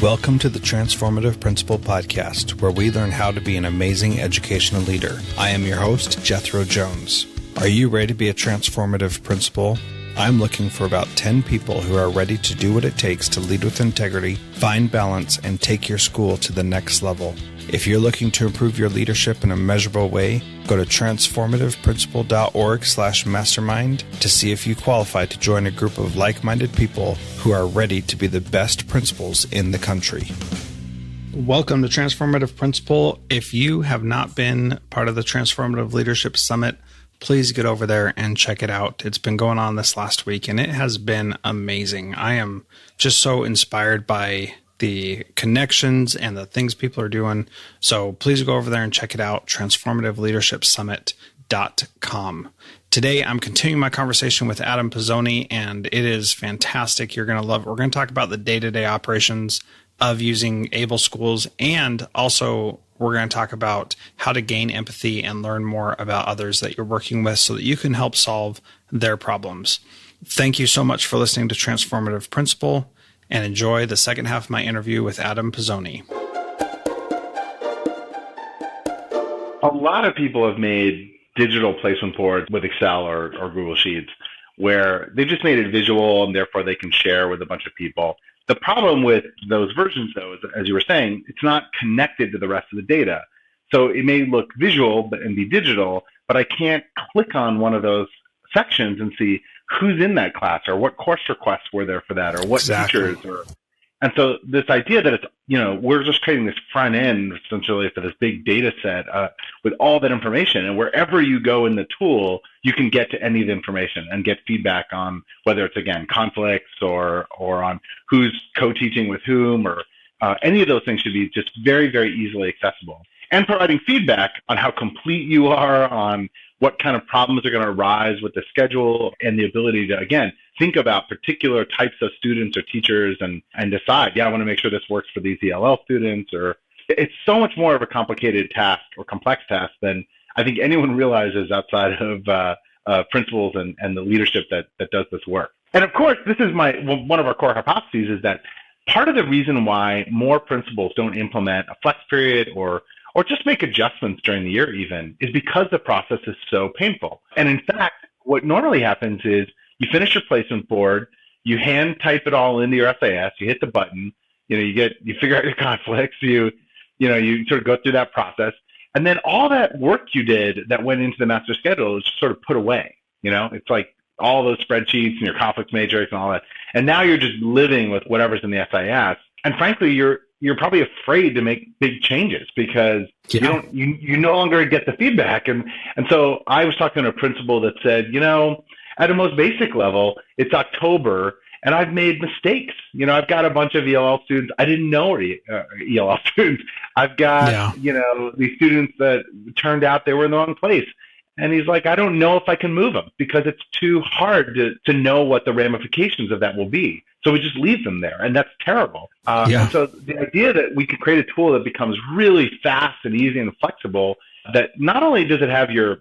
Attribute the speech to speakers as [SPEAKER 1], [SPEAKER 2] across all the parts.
[SPEAKER 1] Welcome to the Transformative Principal podcast, where we learn how to be an amazing educational leader. I am your host, Jethro Jones. Are you ready to be a transformative principal? I'm looking for about 10 people who are ready to do what it takes to lead with integrity, find balance, and take your school to the next level. If you're looking to improve your leadership in a measurable way, go to transformativeprincipal.org/mastermind to see if you qualify to join a group of like-minded people who are ready to be the best principals in the country. Welcome to Transformative Principal. If you have not been part of the Transformative Leadership Summit, please get over there and check it out. It's been going on this last week, and it has been amazing. I am just so inspired by the connections and the things people are doing. So please go over there and check it out, transformativeleadershipsummit.com. Today, I'm continuing my conversation with Adam Pisoni, and it is fantastic. You're going to love it. We're going to talk about the day-to-day operations of using Able Schools, and also we're going to talk about how to gain empathy and learn more about others that you're working with so that you can help solve their problems. Thank you so much for listening to Transformative Principal, and enjoy the second half of my interview with Adam Pisoni.
[SPEAKER 2] A lot of people have made digital placement boards with Excel or Google Sheets where they've just made it visual and therefore they can share with a bunch of people. The problem with those versions, though, is, as you were saying, it's not connected to the rest of the data. So it may look visual and be digital, but I can't click on one of those sections and see who's in that class or what course requests were there for that or what teachers. And so this idea that it's, we're just creating this front end essentially for this big data set with all that information. And wherever you go in the tool, you can get to any of the information and get feedback on whether it's, again, conflicts or on who's co-teaching with whom or any of those things should be just very, very easily accessible. And providing feedback on how complete you are, on what kind of problems are going to arise with the schedule, and the ability to, again, think about particular types of students or teachers and decide, I want to make sure this works for these ELL students. Or it's so much more of a complicated task or complex task than I think anyone realizes outside of principals and the leadership that does this work. And of course, this is one of our core hypotheses is that part of the reason why more principals don't implement a flex period or just make adjustments during the year even is because the process is so painful. And in fact, what normally happens is you finish your placement board, you hand type it all into your SAS, you hit the button, you figure out your conflicts, you sort of go through that process, and then all that work you did that went into the master schedule is sort of put away. It's like all those spreadsheets and your conflicts matrix and all that. And now you're just living with whatever's in the SAS. And frankly, you're probably afraid to make big changes because you no longer get the feedback. And so I was talking to a principal that said, at a most basic level, it's October and I've made mistakes. I've got a bunch of ELL students I didn't know were ELL students. I've got, these students that turned out they were in the wrong place. And he's like, I don't know if I can move them because it's too hard to know what the ramifications of that will be. So we just leave them there, and that's terrible. And so the idea that we could create a tool that becomes really fast and easy and flexible, that not only does it have your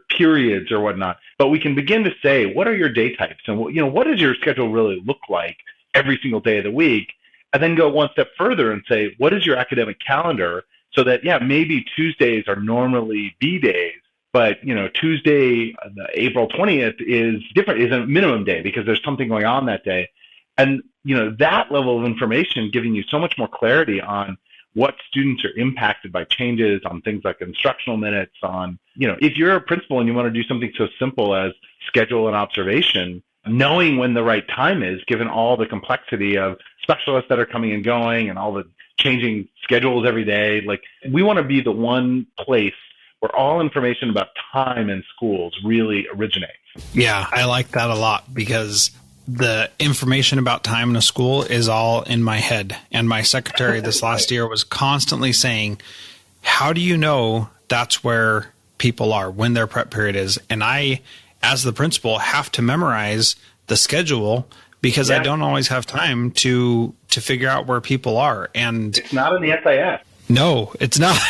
[SPEAKER 2] periods or whatnot, but we can begin to say, what are your day types? And what does your schedule really look like every single day of the week? And then go one step further and say, what is your academic calendar? So that, maybe Tuesdays are normally B days, but, Tuesday, April 20th is different, is a minimum day because there's something going on that day. And, that level of information giving you so much more clarity on what students are impacted by changes on things like instructional minutes on, if you're a principal and you want to do something so simple as schedule and observation, knowing when the right time is, given all the complexity of specialists that are coming and going and all the changing schedules every day, like we want to be the one place where all information about time in schools really originates.
[SPEAKER 1] Yeah, I like that a lot because the information about time in a school is all in my head. And my secretary this last year was constantly saying, how do you know that's where people are, when their prep period is? And I, as the principal, have to memorize the schedule because I don't always have time to figure out where people are. And
[SPEAKER 2] it's not in the SIS.
[SPEAKER 1] No, it's not.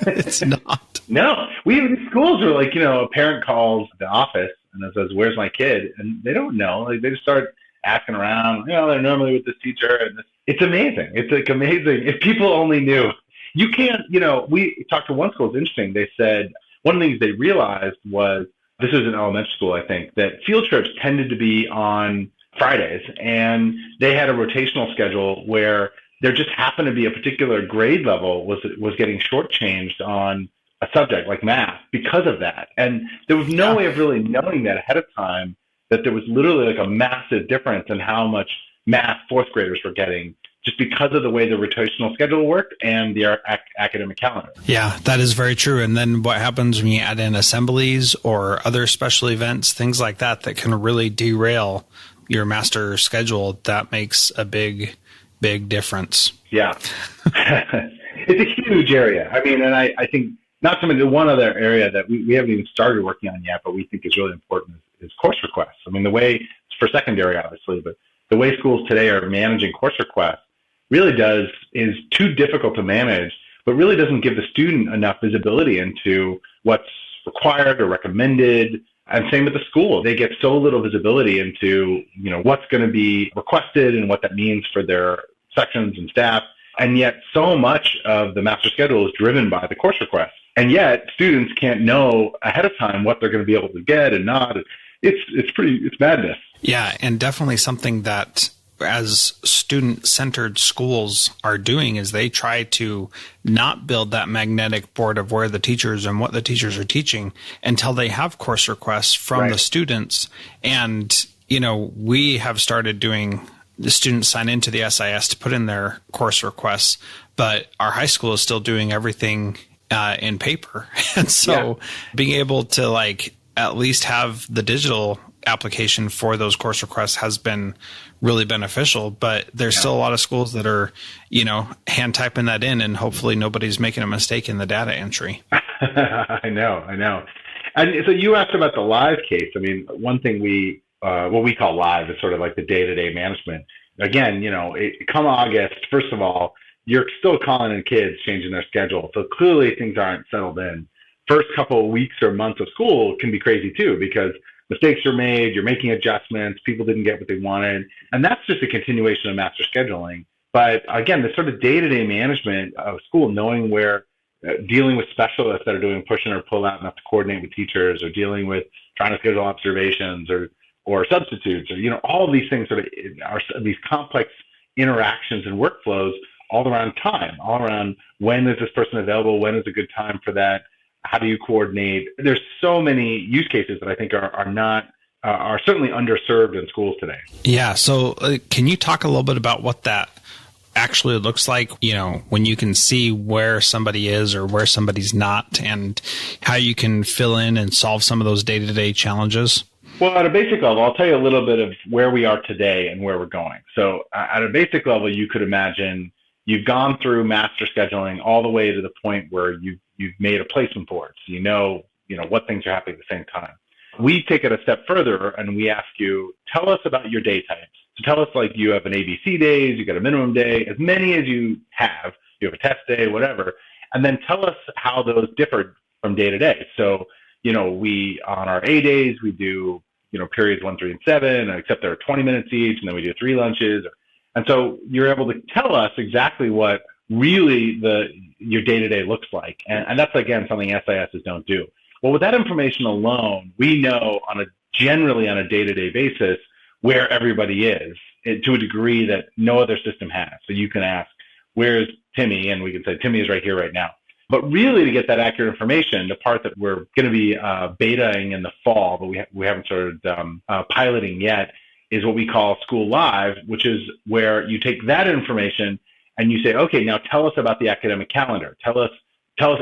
[SPEAKER 1] It's not.
[SPEAKER 2] No, we have these schools where, a parent calls the office and says, "Where's my kid?" And they don't know. They just start asking around, they're normally with this teacher. And it's amazing. It's like amazing. If people only knew. You can't, we talked to one school, it's interesting. They said one of the things they realized was, this was in elementary school, I think, that field trips tended to be on Fridays, and they had a rotational schedule where there just happened to be a particular grade level was getting shortchanged on a subject like math because of that. And there was no way of really knowing that ahead of time, that there was literally like a massive difference in how much math fourth graders were getting just because of the way the rotational schedule worked and the academic calendar.
[SPEAKER 1] Yeah, that is very true. And then what happens when you add in assemblies or other special events, things like that can really derail your master schedule, that makes a big difference.
[SPEAKER 2] Yeah. It's a huge area. I mean, and I think not something, one other area that we haven't even started working on yet, but we think is really important is course requests. I mean, the way, for secondary, obviously, but the way schools today are managing course requests really is too difficult to manage, but really doesn't give the student enough visibility into what's required or recommended. And same with the school. They get so little visibility into, what's going to be requested and what that means for their sections and staff. And yet so much of the master schedule is driven by the course requests. And yet students can't know ahead of time what they're going to be able to get and not. It's madness.
[SPEAKER 1] Yeah. And definitely something that, as student-centered schools are doing, is they try to not build that magnetic board of where the teachers and what the teachers are teaching until they have course requests from the students. And, we have started doing, the students sign into the SIS to put in their course requests, but our high school is still doing everything in paper. And so being able to at least have the digital application for those course requests has been really beneficial, but there's still a lot of schools that are, hand typing that in, and hopefully nobody's making a mistake in the data entry.
[SPEAKER 2] I know. And so you asked about the live case. I mean, one thing what we call live is sort of like the day-to-day management. Again, come August, first of all, you're still calling in kids, changing their schedule. So clearly things aren't settled in. First couple of weeks or months of school can be crazy too, because mistakes are made, you're making adjustments, people didn't get what they wanted. And that's just a continuation of master scheduling. But again, the sort of day-to-day management of school, knowing where, dealing with specialists that are doing push-in or pull-out and have to coordinate with teachers, or dealing with trying to schedule observations or substitutes, or, all of these things sort of are these complex interactions and workflows all around time, all around when is this person available, when is a good time for that, how do you coordinate? There's so many use cases that I think are certainly underserved in schools today.
[SPEAKER 1] Yeah. So can you talk a little bit about what that actually looks like, when you can see where somebody is or where somebody's not, and how you can fill in and solve some of those day-to-day challenges?
[SPEAKER 2] Well, at a basic level, I'll tell you a little bit of where we are today and where we're going. So at a basic level, you could imagine you've gone through master scheduling all the way to the point where you've made a placement board. So you know what things are happening at the same time. We take it a step further and we ask you, tell us about your day types. So tell us, you have an ABC days, you got a minimum day, as many as you have a test day, whatever. And then tell us how those differ from day to day. So, we, on our A days, we do, periods 1, 3, and 7, except they're 20 minutes each, and then we do 3 lunches. And so you're able to tell us exactly what really your day-to-day looks like. And that's, again, something SISs don't do. Well, with that information alone, we know generally on a day-to-day basis where everybody is, to a degree that no other system has. So you can ask, where's Timmy? And we can say, Timmy is right here right now. But really, to get that accurate information, the part that we're going to be betaing in the fall, but we haven't started piloting yet, is what we call School Live, which is where you take that information and you say, okay, now tell us about the academic calendar. Tell us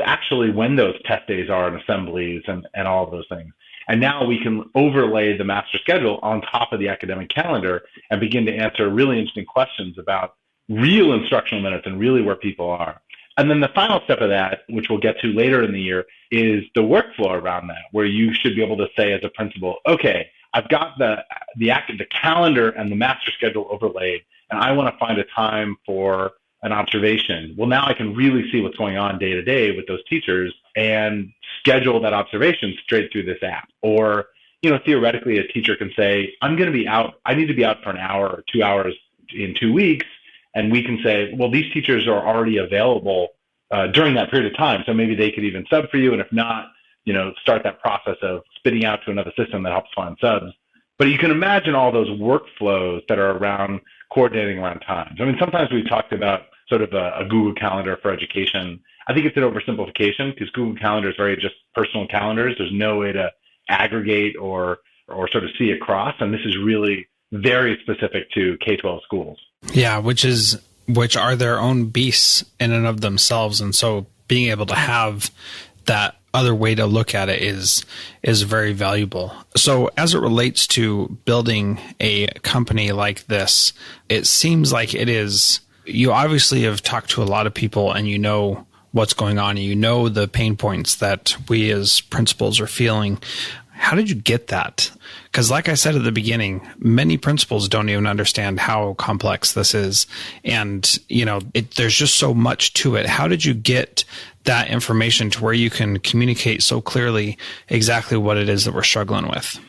[SPEAKER 2] actually when those test days are and assemblies and all of those things. And now we can overlay the master schedule on top of the academic calendar and begin to answer really interesting questions about real instructional minutes and really where people are. And then the final step of that, which we'll get to later in the year, is the workflow around that, where you should be able to say as a principal, okay, I've got the calendar and the master schedule overlaid, and I want to find a time for an observation. Well, now I can really see what's going on day to day with those teachers and schedule that observation straight through this app. Or, theoretically a teacher can say, I need to be out for an hour or 2 hours in 2 weeks. And we can say, well, these teachers are already available during that period of time. So maybe they could even sub for you. And if not, start that process of spitting out to another system that helps find subs. But you can imagine all those workflows that are around coordinating around times. I mean, sometimes we've talked about sort of a Google Calendar for education. I think it's an oversimplification because Google Calendar is very just personal calendars. There's no way to aggregate or sort of see across. And this is really very specific to K-12 schools.
[SPEAKER 1] Yeah, which are their own beasts in and of themselves. And so being able to have that other way to look at it is very valuable. So as it relates to building a company like this, it seems like you obviously have talked to a lot of people and you know what's going on and you know the pain points that we as principals are feeling. How did you get that? Because like I said at the beginning, many principals don't even understand how complex this is. And, there's just so much to it. How did you get that information to where you can communicate so clearly exactly what it is that we're struggling with?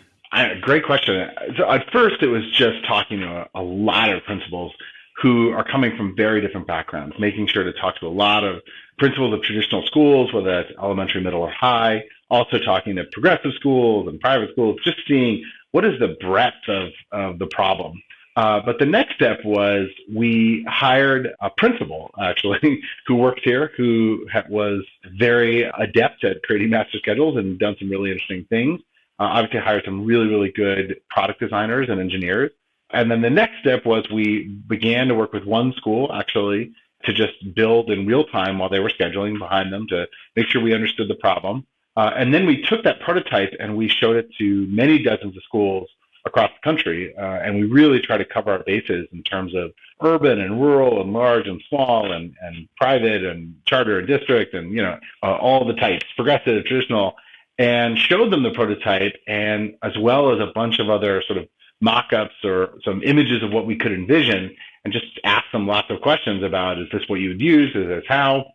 [SPEAKER 2] Great question. So at first, it was just talking to a lot of principals who are coming from very different backgrounds, making sure to talk to a lot of principals of traditional schools, whether that's elementary, middle, or high, also talking to progressive schools and private schools, just seeing what is the breadth of the problem. But the next step was we hired a principal, actually, who works here, who was very adept at creating master schedules and done some really interesting things. Obviously hired some really, really good product designers and engineers. And then the next step was we began to work with one school, actually, to just build in real time while they were scheduling behind them to make sure we understood the problem. And then we took that prototype and we showed it to many dozens of schools across the country. And we really try to cover our bases in terms of urban and rural and large and small and private and charter and district and, all the types, progressive, traditional, and showed them the prototype and as well as a bunch of other sort of mock-ups or some images of what we could envision and just ask them lots of questions about, is this what you would use? Is this how?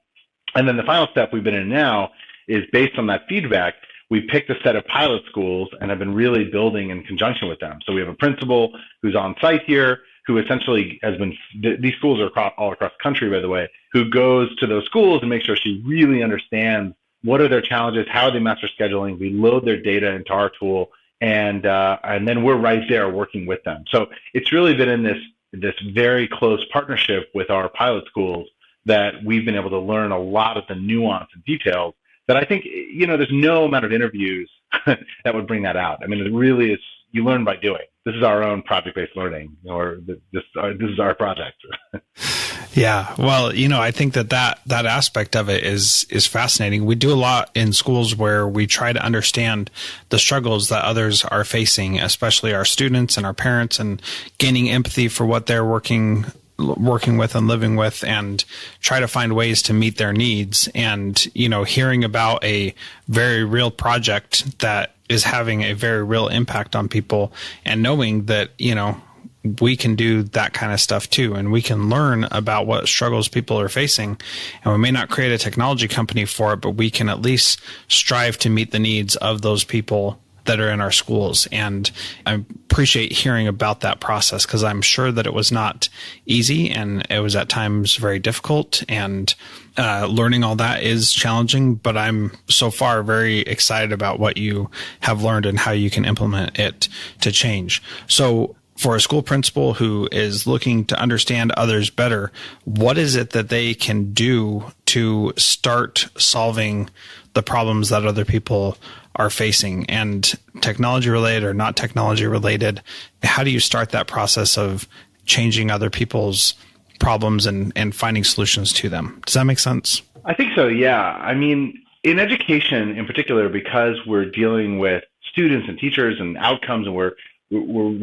[SPEAKER 2] And then the final step we've been in now is based on that feedback, we picked a set of pilot schools and have been really building in conjunction with them. So we have a principal who's on site here, who essentially has been, these schools are all across the country, by the way, who goes to those schools and makes sure she really understands what are their challenges, how are they master scheduling. We load their data into our tool, and then we're right there working with them. So it's really been in this very close partnership with our pilot schools that we've been able to learn a lot of the nuance and details that I think, there's no amount of interviews that would bring that out. I mean, it really is, you learn by doing. This is our own project-based learning, or this is our project.
[SPEAKER 1] Yeah. Well, I think that aspect of it is fascinating. We do a lot in schools where we try to understand the struggles that others are facing, especially our students and our parents, and gaining empathy for what they're working with and living with, and try to find ways to meet their needs. And, hearing about a very real project that is having a very real impact on people, and knowing that, we can do that kind of stuff too, and we can learn about what struggles people are facing. And we may not create a technology company for it, but we can at least strive to meet the needs of those people that are in our schools. And I appreciate hearing about that process, because I'm sure that it was not easy, and it was at times very difficult, and learning all that is challenging, but I'm so far very excited about what you have learned and how you can implement it to change. So for a school principal who is looking to understand others better, what is it that they can do to start solving the problems that other people are facing? And technology related or not technology related, how do you start that process of changing other people's problems and finding solutions to them? Does that make sense?
[SPEAKER 2] I think so, yeah. I mean, in education in particular, because we're dealing with students and teachers and outcomes, and we're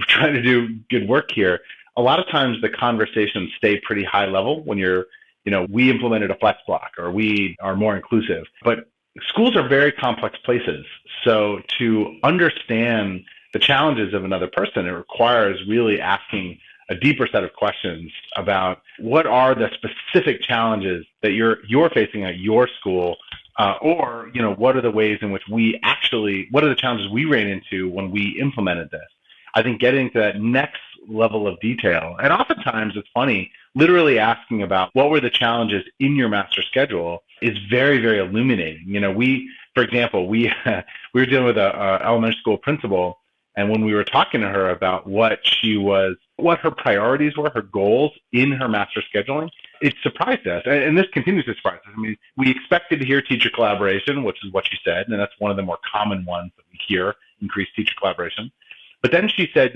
[SPEAKER 2] trying to do good work here, a lot of times the conversations stay pretty high level when we implemented a flex block or we are more inclusive. But schools are very complex places. So to understand the challenges of another person, it requires really asking a deeper set of questions about what are the specific challenges that you're facing at your school, Or, what are the ways in which what are the challenges we ran into when we implemented this? I think getting to that next level of detail, and oftentimes it's funny, literally asking about what were the challenges in your master schedule is very, very illuminating. For example, we were dealing with a elementary school principal, and when we were talking to her about what her priorities were, her goals in her master scheduling, it surprised us. And this continues to surprise us. I mean, we expected to hear teacher collaboration, which is what she said, and that's one of the more common ones that we hear, increased teacher collaboration. But then she said,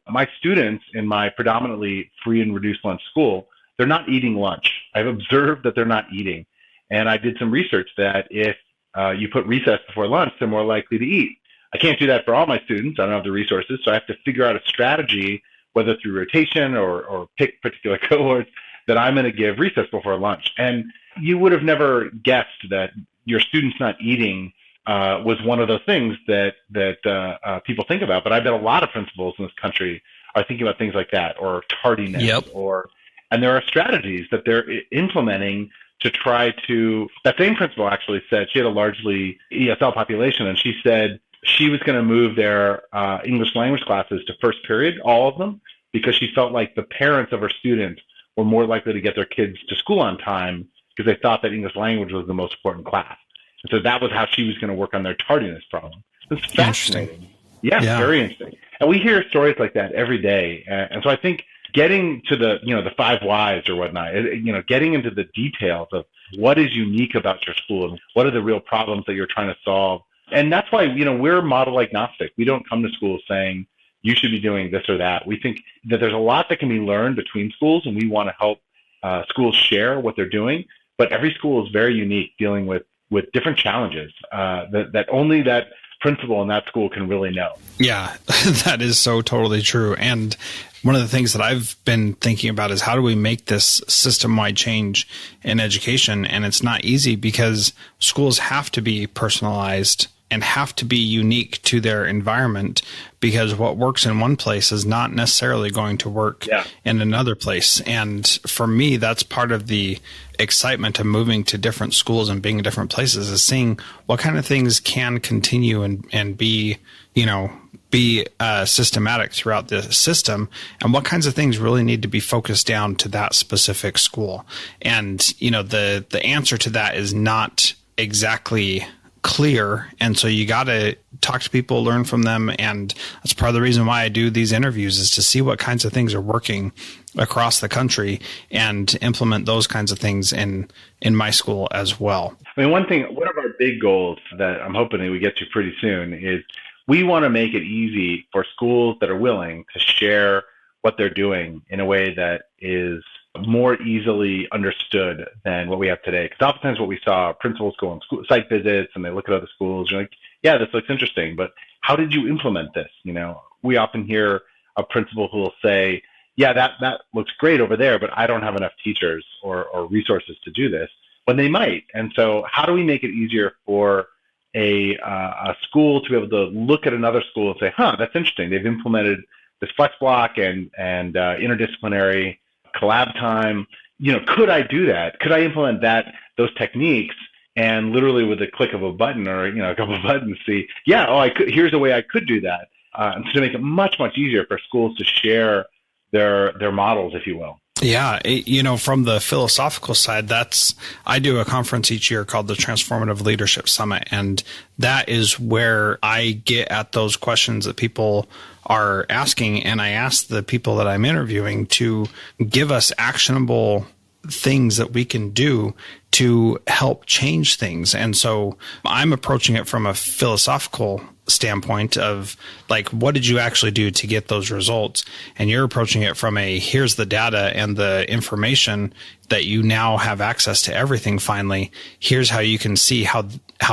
[SPEAKER 2] my students in my predominantly free and reduced lunch school, they're not eating lunch. I've observed that they're not eating. And I did some research that if you put recess before lunch, they're more likely to eat. I can't do that for all my students. I don't have the resources. So I have to figure out a strategy, whether through rotation or pick particular cohorts, that I'm going to give recess before lunch. And you would have never guessed that your students not eating was one of those things that people think about. But I bet a lot of principals in this country are thinking about things like that, or tardiness, and there are strategies that they're implementing to try to. That same principal actually said she had a largely ESL population, and she said she was going to move their English language classes to first period, all of them, because she felt like the parents of her students were more likely to get their kids to school on time because they thought that English language was the most important class. And so that was how she was going to work on their tardiness problem. It's fascinating. Yeah, very interesting. And we hear stories like that every day. And so I think getting to the 5 whys or whatnot, getting into the details of what is unique about your school and what are the real problems that you're trying to solve. And that's why, we're model agnostic. We don't come to schools saying, you should be doing this or that. We think that there's a lot that can be learned between schools, and we want to help schools share what they're doing. But every school is very unique, dealing with different challenges that only that principal in that school can really know.
[SPEAKER 1] Yeah, that is so totally true. And one of the things that I've been thinking about is how do we make this system-wide change in education? And it's not easy because schools have to be personalized and have to be unique to their environment, because what works in one place is not necessarily going to work in another place. And for me, that's part of the excitement of moving to different schools and being in different places, is seeing what kind of things can continue and be systematic throughout the system, and what kinds of things really need to be focused down to that specific school. And, the answer to that is not exactly clear. And so you got to talk to people, learn from them. And that's part of the reason why I do these interviews, is to see what kinds of things are working across the country and implement those kinds of things in my school as well.
[SPEAKER 2] I mean, one of our big goals that I'm hoping that we get to pretty soon is we want to make it easy for schools that are willing to share what they're doing in a way that is more easily understood than what we have today. Because oftentimes what we saw, principals go on site visits and they look at other schools. You're like, yeah, this looks interesting, but how did you implement this? We often hear a principal who will say, yeah, that looks great over there, but I don't have enough teachers or resources to do this, when they might. And so how do we make it easier for a school to be able to look at another school and say, that's interesting. They've implemented this flex block and interdisciplinary collab time. Could I do that? Could I implement those techniques and literally with a click of a button or a couple of buttons see, I could. Here's a way I could do that, and so to make it much, much easier for schools to share their models, if you will.
[SPEAKER 1] Yeah, from the philosophical side, I do a conference each year called the Transformative Leadership Summit, and that is where I get at those questions that people are asking, and I ask the people that I'm interviewing to give us actionable things that we can do to help change things. And so I'm approaching it from a philosophical standpoint of like, what did you actually do to get those results? And you're approaching it from here's the data and the information that you now have access to everything finally. Here's how you can see how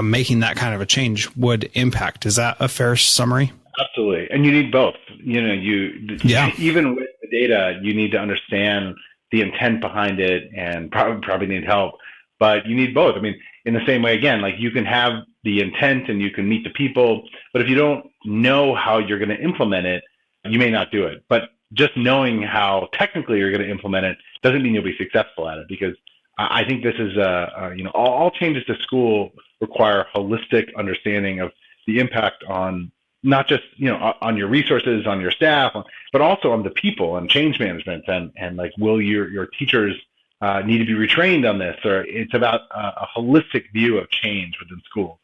[SPEAKER 1] making that kind of a change would impact. Is that a fair summary?
[SPEAKER 2] Absolutely. And you need both. Even with the data, you need to understand the intent behind it and probably need help, but you need both. I mean, in the same way, again, like you can have the intent and you can meet the people, but if you don't know how you're going to implement it, you may not do it. But just knowing how technically you're going to implement it doesn't mean you'll be successful at it, because I think this is all changes to school require holistic understanding of the impact on not just on your resources, on your staff, but also on the people and change management and like, will your teachers need to be retrained on this? Or it's about a holistic view of change within schools.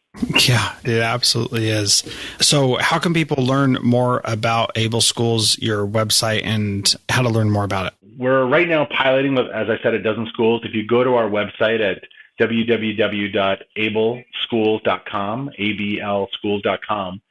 [SPEAKER 1] Yeah, it absolutely is. So how can people learn more about Able Schools, your website, and how to learn more about it?
[SPEAKER 2] We're right now piloting with, as I said, a dozen schools. If you go to our website at www.ableschools.com, ablschools.com,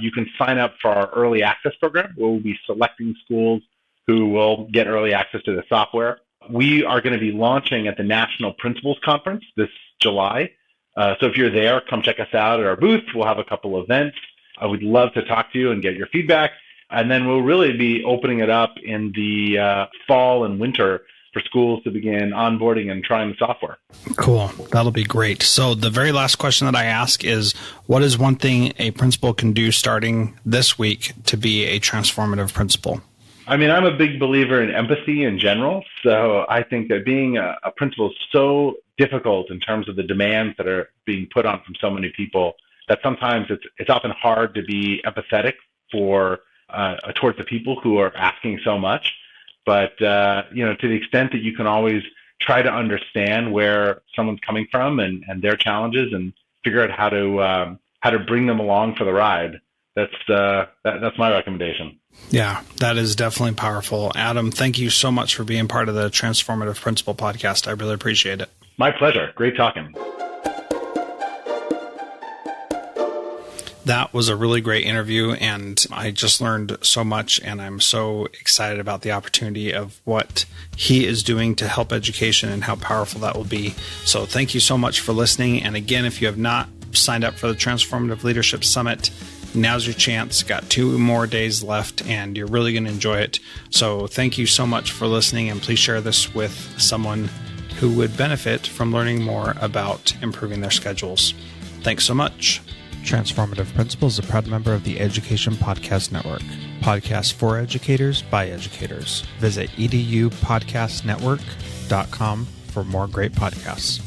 [SPEAKER 2] you can sign up for our early access program, where we'll be selecting schools who will get early access to the software. We are going to be launching at the National Principals Conference this July. So if you're there, come check us out at our booth. We'll have a couple events. I would love to talk to you and get your feedback. And then we'll really be opening it up in the fall and winter for schools to begin onboarding and trying the software.
[SPEAKER 1] Cool. That'll be great. So the very last question that I ask is, what is one thing a principal can do starting this week to be a transformative principal?
[SPEAKER 2] I mean, I'm a big believer in empathy in general. So I think that being a principal is so difficult in terms of the demands that are being put on from so many people that sometimes it's often hard to be empathetic for towards the people who are asking so much. But to the extent that you can always try to understand where someone's coming from and their challenges and figure out how to bring them along for the ride, that's my recommendation.
[SPEAKER 1] Yeah, that is definitely powerful. Adam, thank you so much for being part of the Transformative Principal podcast. I really appreciate it.
[SPEAKER 2] My pleasure. Great talking.
[SPEAKER 1] That was a really great interview, and I just learned so much, and I'm so excited about the opportunity of what he is doing to help education and how powerful that will be. So thank you so much for listening. And again, if you have not signed up for the Transformative Leadership Summit, now's your chance. Got 2 more days left, and you're really going to enjoy it. So thank you so much for listening, and please share this with someone who would benefit from learning more about improving their schedules. Thanks so much. Transformative Principal is a proud member of the Education Podcast Network. Podcasts for educators by educators. Visit edupodcastnetwork.com for more great podcasts.